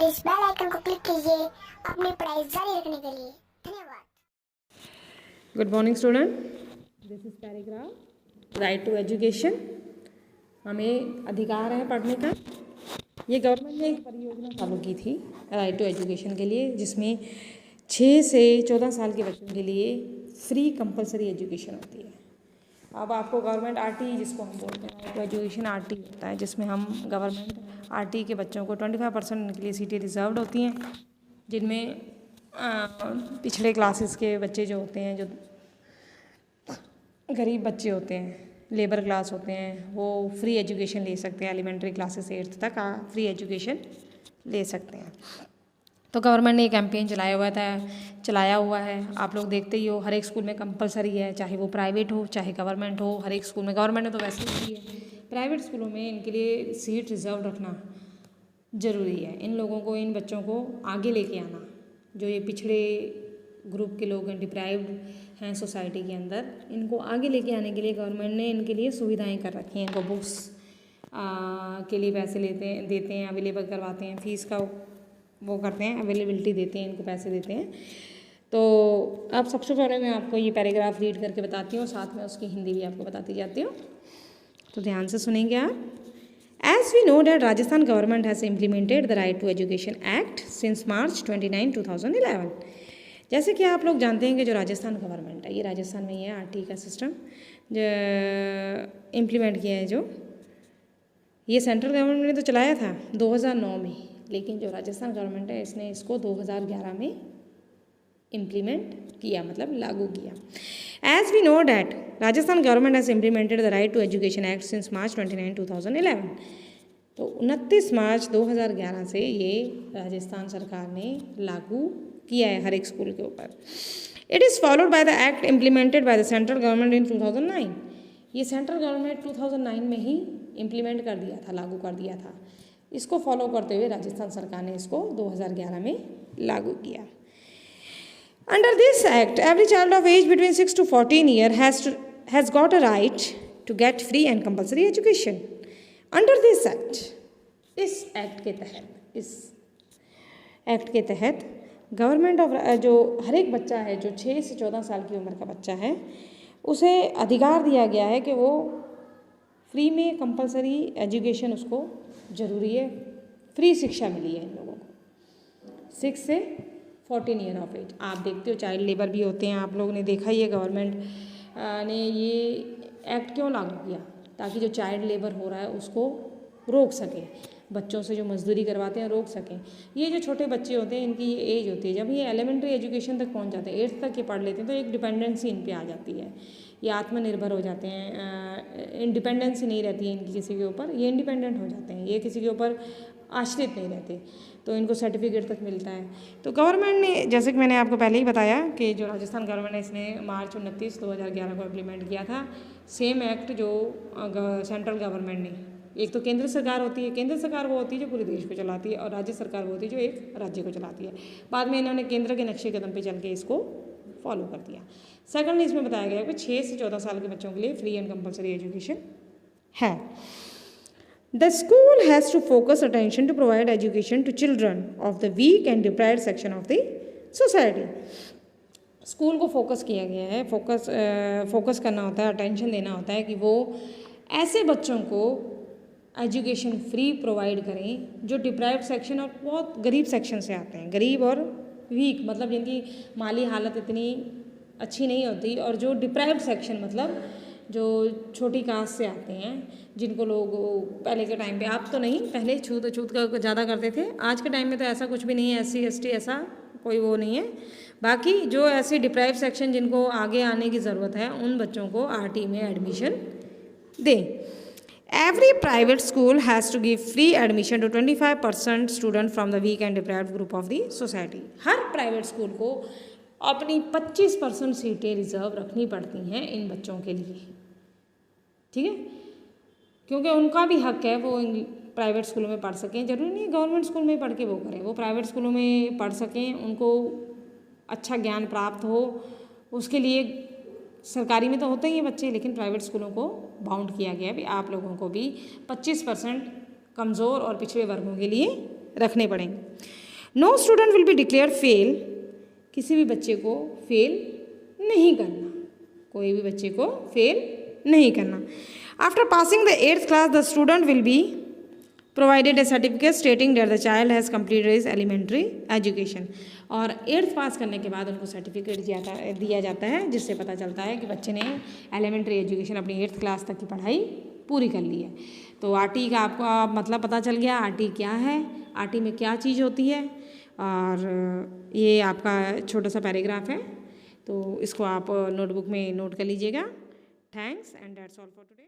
और इस bell icon को क्लिक कीजिए अपनी पढ़ाई जारी रखने के लिए। धन्यवाद। Good morning student, this is paragraph right to education. हमें अधिकार है पढ़ने का। ये गवर्नमेंट ने एक परियोजना चालू की थी राइट टू एजुकेशन के लिए, जिसमें 6 से 14 साल के बच्चों के लिए फ्री कंपलसरी एजुकेशन होती है। अब आपको गवर्नमेंट आरटी, जिसको हम बोलते हैं राइट टू एजुकेशन, आरटी होता है, जिसमें हम गवर्नमेंट आरटी के बच्चों को 25% उनके लिए सीटें रिजर्व्ड होती हैं, जिनमें पिछड़े क्लासेस के बच्चे जो होते हैं, जो गरीब बच्चे होते हैं, लेबर क्लास होते हैं, वो फ्री एजुकेशन ले सकते हैं। एलिमेंट्री क्लासेस 8th तक फ्री एजुकेशन ले सकते हैं। तो गवर्नमेंट ने ये कैंपेन चलाया हुआ है। आप लोग देखते ही हो, हर एक स्कूल में कंपलसरी है, चाहे वो प्राइवेट हो चाहे गवर्नमेंट हो। हर एक स्कूल में, गवर्नमेंट ने तो वैसे ही है, प्राइवेट स्कूलों में इनके लिए सीट रिजर्व रखना ज़रूरी है। इन लोगों को, इन बच्चों को आगे लेके आना, जो ये पिछड़े ग्रुप के लोग हैं, डिप्राइव्ड हैं सोसाइटी के अंदर, इनको आगे लेके आने के लिए गवर्नमेंट ने इनके लिए सुविधाएं कर रखी हैं। इनको बुक्स के लिए पैसे देते हैं, अवेलेबल करवाते हैं, फीस का वो करते हैं, अवेलेबिलिटी देते हैं, इनको पैसे देते हैं। तो अब सबसे पहले मैं आपको ये पैराग्राफ रीड करके बताती हूँ, साथ में उसकी हिंदी भी आपको बताती जाती हूँ, तो ध्यान से सुनेंगे आप। As we know that Rajasthan government has implemented the Right to Education Act since March 29, 2011। जैसे कि आप लोग जानते हैं कि जो राजस्थान गवर्नमेंट है, ये राजस्थान में ही है, आरटी का सिस्टम जो इम्प्लीमेंट किया है, जो ये सेंट्रल गवर्नमेंट ने तो चलाया था 2009 में, लेकिन जो राजस्थान गवर्नमेंट है इसने इसको 2011 में इम्प्लीमेंट किया, मतलब लागू किया। As we know that Rajasthan government has implemented the Right to Education Act since March 29, 2011। तो 29 मार्च 2011 से ये राजस्थान सरकार ने लागू किया है हर एक स्कूल के ऊपर। It is followed by the act implemented by the central government in 2009। ये सेंट्रल गवर्नमेंट 2009 में ही इम्प्लीमेंट कर दिया था, लागू कर दिया था। इसको फॉलो करते हुए राजस्थान सरकार ने इसको 2011 में लागू किया। Under this act, every child of age between 6 to 14 years has got a right to get free and compulsory education. Under this act, इस एक्ट के तहत गवर्नमेंट ऑफ जो हर एक बच्चा है, जो 6 से 14 साल की उम्र का बच्चा है, उसे अधिकार दिया गया है कि वो फ्री में कंपलसरी एजुकेशन, उसको ज़रूरी है, फ्री शिक्षा मिली है इन लोगों को 6 से 14 ईयर ऑफ एज। आप देखते हो चाइल्ड लेबर भी होते हैं, आप लोगों ने देखा ही है। गवर्नमेंट ने ये एक्ट क्यों लागू किया? ताकि जो चाइल्ड लेबर हो रहा है उसको रोक सके, बच्चों से जो मजदूरी करवाते हैं रोक सकें। ये जो छोटे बच्चे होते हैं, इनकी ये एज होती है, जब ये एलिमेंट्री एजुकेशन तक पहुंच जाते हैं, 8th तक ये पढ़ लेते हैं, तो एक डिपेंडेंसी इन पे आ जाती है, ये आत्मनिर्भर हो जाते हैं, इंडिपेंडेंसी नहीं रहती है इनकी किसी के ऊपर, ये इंडिपेंडेंट हो जाते हैं, ये किसी के ऊपर आश्रित नहीं रहते, तो इनको सर्टिफिकेट तक मिलता है। तो गवर्नमेंट ने, जैसे कि मैंने आपको पहले ही बताया कि जो राजस्थान गवर्नमेंट है, इसने मार्च 29, 2011 को इम्प्लीमेंट किया था सेम एक्ट जो सेंट्रल गवर्नमेंट ने। एक तो केंद्र सरकार होती है, केंद्र सरकार वो होती है जो पूरे देश को चलाती है, और राज्य सरकार वो होती है जो एक राज्य को चलाती है। बाद में इन्होंने केंद्र के नक्शे कदम पे चल के इसको फॉलो कर दिया। सेकंड, इसमें बताया गया कि 6 से 14 साल के बच्चों के लिए फ्री एंड कंपलसरी एजुकेशन है। The school has to focus attention to provide education to children of the weak and deprived section of the society। School को फोकस किया गया है, फोकस करना होता है, अटेंशन देना होता है कि वो ऐसे बच्चों को एजुकेशन फ्री प्रोवाइड करें जो डिप्राइव्ड सेक्शन और बहुत गरीब सेक्शन से आते हैं। गरीब और वीक मतलब जिनकी माली हालत इतनी अच्छी नहीं होती, और जो डिप्राइव्ड सेक्शन मतलब जो छोटी कास्ट से आते हैं, जिनको लोग पहले के टाइम पे, आप तो नहीं, पहले छूत का ज़्यादा करते थे, आज के टाइम में तो ऐसा कुछ भी नहीं है, SC ST ऐसा कोई वो नहीं है। बाकी जो ऐसे डिप्राइव सेक्शन जिनको आगे आने की ज़रूरत है, उन बच्चों को RT में एडमिशन दें। Every private school has to give free admission to 25% student from the weak and deprived group of the society. हर प्राइवेट स्कूल को अपनी 25% सीटें रिजर्व रखनी पड़ती हैं इन बच्चों के लिए, ठीक है, क्योंकि उनका भी हक है वो प्राइवेट स्कूलों में पढ़ सकें। जरूरी नहीं है गवर्नमेंट स्कूल में पढ़ के वो करें, वो प्राइवेट स्कूलों में पढ़ सकें, उनको अच्छा ज्ञान प्राप्त हो। उसके लिए सरकारी में तो होते ही हैं बच्चे, लेकिन प्राइवेट स्कूलों को बाउंड किया गया है भी आप लोगों को भी 25% कमज़ोर और पिछड़े वर्गों के लिए रखने पड़ेंगे। No student will be declare fail, किसी भी बच्चे को फेल नहीं करना, कोई भी बच्चे को फेल नहीं करना। After passing the 8th class the student will be provided a certificate stating that the child has completed his elementary education, और 8th पास करने के बाद उनको सर्टिफिकेट दिया जाता है, जिससे पता चलता है कि बच्चे ने एलिमेंट्री एजुकेशन अपनी 8th क्लास तक की पढ़ाई पूरी कर ली है। तो आरटी का आपको मतलब पता चल गया, आरटी क्या है, आरटी में क्या चीज़ होती है, और ये आपका छोटा सा पैराग्राफ है, तो इसको आप नोटबुक में नोट कर लीजिएगा। Thanks and that's all for today.